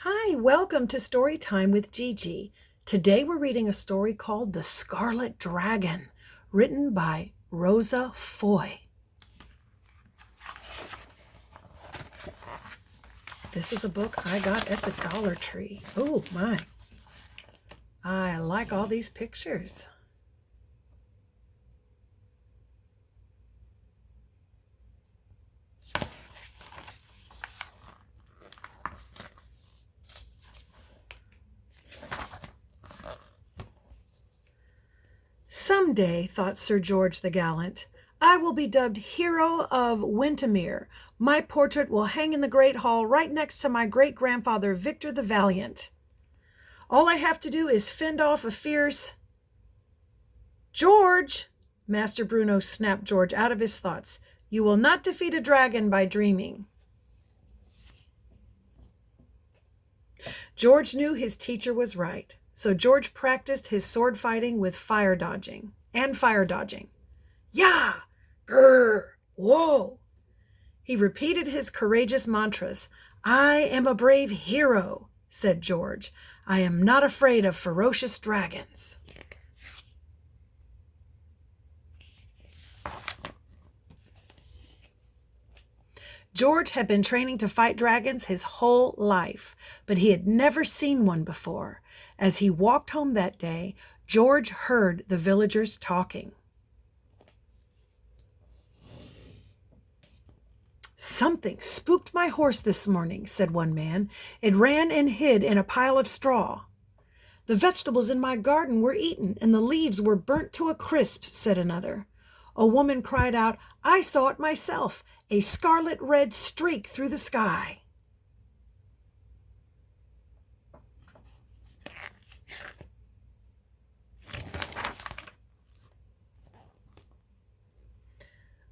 Hi, welcome to Story Time with Gigi. Today we're reading a story called The Scarlet Dragon, written by Rosa Foy. This is a book I got at the Dollar Tree. Oh my, I like all these pictures. Someday, thought Sir George the Gallant, I will be dubbed Hero of Windermere. My portrait will hang in the Great Hall right next to my great-grandfather Victor the Valiant. All I have to do is fend off a fierce... George! Master Bruno snapped George out of his thoughts. You will not defeat a dragon by dreaming. George knew his teacher was right, so George practiced his sword fighting with fire dodging. Yah! Grr! Whoa! He repeated his courageous mantras. I am a brave hero, said George. I am not afraid of ferocious dragons. George had been training to fight dragons his whole life, but he had never seen one before. As he walked home that day, George heard the villagers talking. Something spooked my horse this morning, said one man. It ran and hid in a pile of straw. The vegetables in my garden were eaten, and the leaves were burnt to a crisp, said another. A woman cried out, I saw it myself, a scarlet red streak through the sky.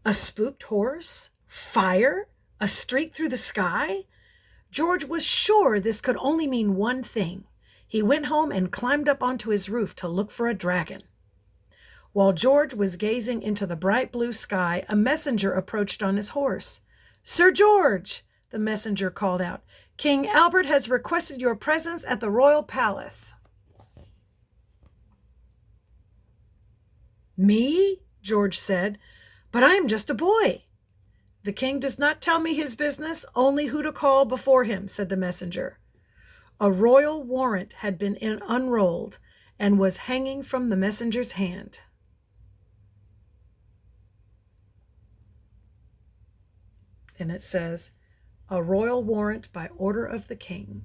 A spooked horse? Fire? A streak through the sky? George was sure this could only mean one thing. He went home and climbed up onto his roof to look for a dragon. While George was gazing into the bright blue sky, a messenger approached on his horse. Sir George, the messenger called out, King Albert has requested your presence at the royal palace. Me? George said, but I am just a boy. The king does not tell me his business, only who to call before him, said the messenger. A royal warrant had been unrolled and was hanging from the messenger's hand. And it says, a royal warrant by order of the king.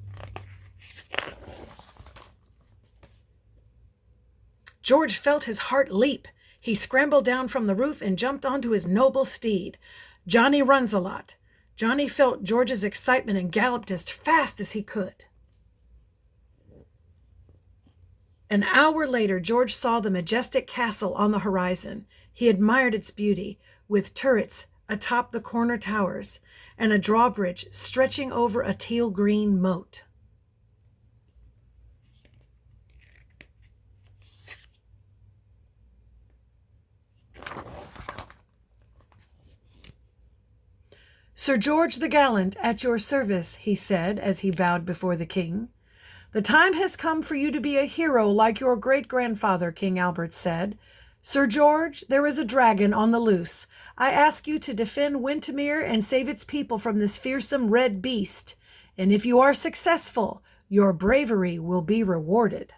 George felt his heart leap. He scrambled down from the roof and jumped onto his noble steed, Johnny Runs-a-Lot. Johnny felt George's excitement and galloped as fast as he could. An hour later, George saw the majestic castle on the horizon. He admired its beauty, with turrets atop the corner towers, and a drawbridge stretching over a teal-green moat. Sir George the Gallant, at your service, he said as he bowed before the king. The time has come for you to be a hero like your great-grandfather, King Albert said. Sir George, there is a dragon on the loose. I ask you to defend Windermere and save its people from this fearsome red beast. And if you are successful, your bravery will be rewarded.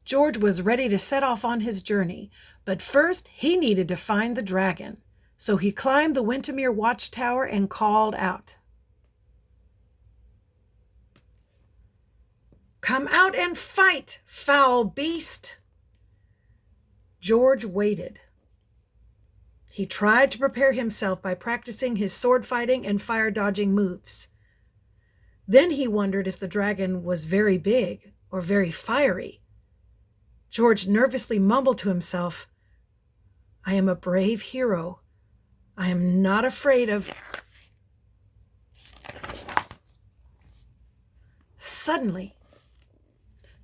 George was ready to set off on his journey, but first he needed to find the dragon. So he climbed the Windermere watchtower and called out. Come out and fight, foul beast! George waited. He tried to prepare himself by practicing his sword fighting and fire dodging moves. Then he wondered if the dragon was very big or very fiery. George nervously mumbled to himself, I am a brave hero. I am not afraid of... Suddenly,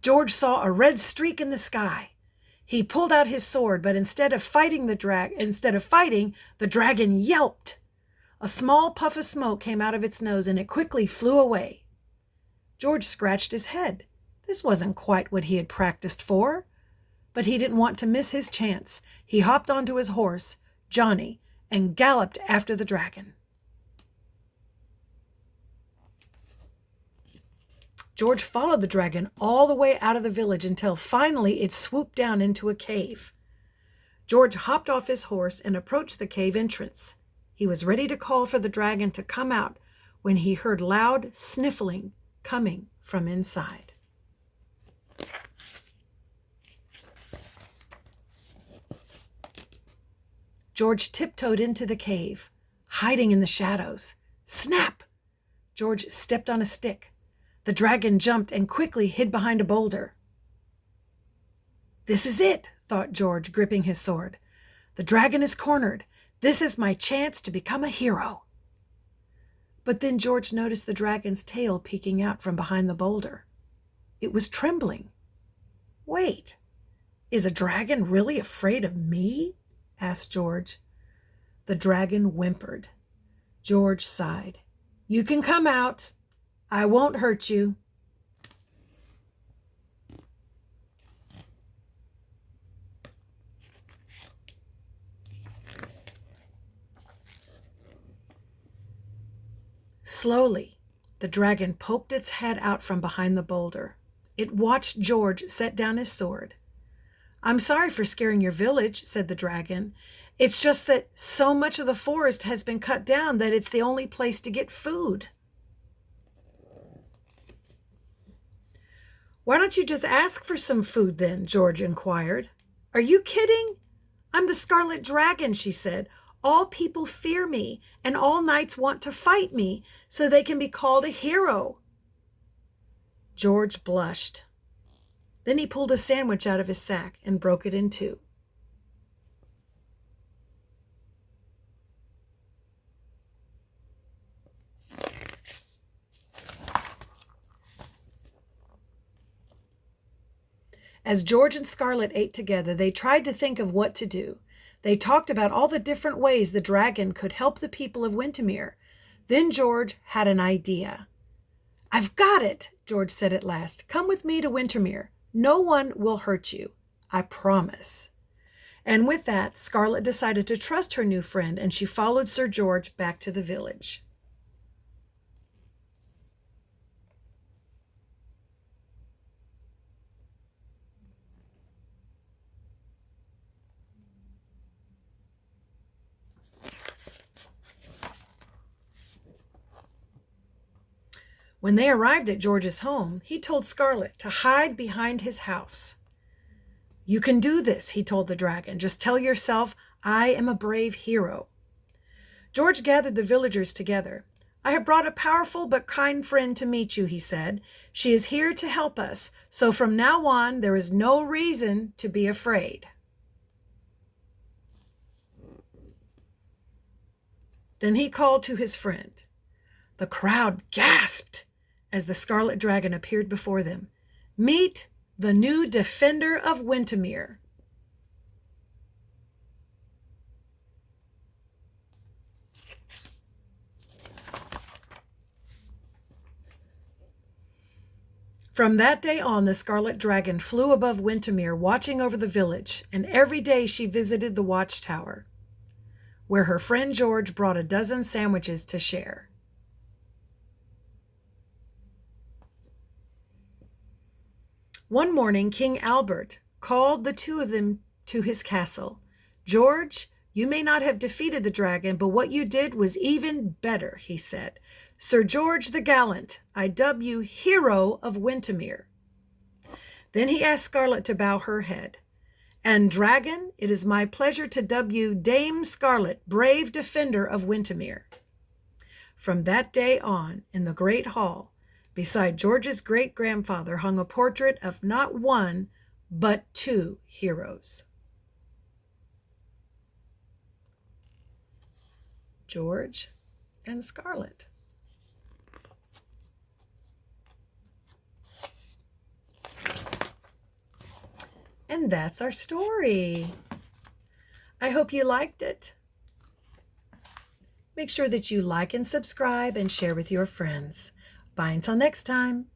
George saw a red streak in the sky. He pulled out his sword, but instead of fighting, the dragon yelped. A small puff of smoke came out of its nose, and it quickly flew away. George scratched his head. This wasn't quite what he had practiced for. But he didn't want to miss his chance. He hopped onto his horse, Johnny, and galloped after the dragon. George followed the dragon all the way out of the village until finally it swooped down into a cave. George hopped off his horse and approached the cave entrance. He was ready to call for the dragon to come out when he heard loud sniffling coming from inside. George tiptoed into the cave, hiding in the shadows. Snap! George stepped on a stick. The dragon jumped and quickly hid behind a boulder. This is it, thought George, gripping his sword. The dragon is cornered. This is my chance to become a hero. But then George noticed the dragon's tail peeking out from behind the boulder. It was trembling. Wait, is a dragon really afraid of me? Asked George. The dragon whimpered. George sighed. You can come out. I won't hurt you. Slowly, the dragon poked its head out from behind the boulder. It watched George set down his sword. I'm sorry for scaring your village, said the dragon. It's just that so much of the forest has been cut down that it's the only place to get food. Why don't you just ask for some food then? George inquired. Are you kidding? I'm the Scarlet Dragon, she said. All people fear me, and all knights want to fight me so they can be called a hero. George blushed. Then he pulled a sandwich out of his sack and broke it in two. As George and Scarlet ate together, they tried to think of what to do. They talked about all the different ways the dragon could help the people of Wintermere. Then George had an idea. I've got it, George said at last. Come with me to Wintermere. No one will hurt you. I promise. And with that, Scarlet decided to trust her new friend, and she followed Sir George back to the village. When they arrived at George's home, he told Scarlet to hide behind his house. You can do this, he told the dragon. Just tell yourself, I am a brave hero. George gathered the villagers together. I have brought a powerful but kind friend to meet you, he said. She is here to help us, so from now on there is no reason to be afraid. Then he called to his friend. The crowd gasped as the Scarlet Dragon appeared before them. Meet the new defender of Wintermere. From that day on, the Scarlet Dragon flew above Wintermere, watching over the village, and every day she visited the watchtower, where her friend George brought a dozen sandwiches to share. One morning, King Albert called the two of them to his castle. George, you may not have defeated the dragon, but what you did was even better, he said. Sir George the Gallant, I dub you Hero of Wintermere. Then he asked Scarlet to bow her head. And Dragon, it is my pleasure to dub you Dame Scarlet, brave defender of Wintermere. From that day on, in the great hall, beside George's great-grandfather hung a portrait of not one, but two heroes. George and Scarlet. And that's our story. I hope you liked it. Make sure that you like and subscribe and share with your friends. Bye until next time.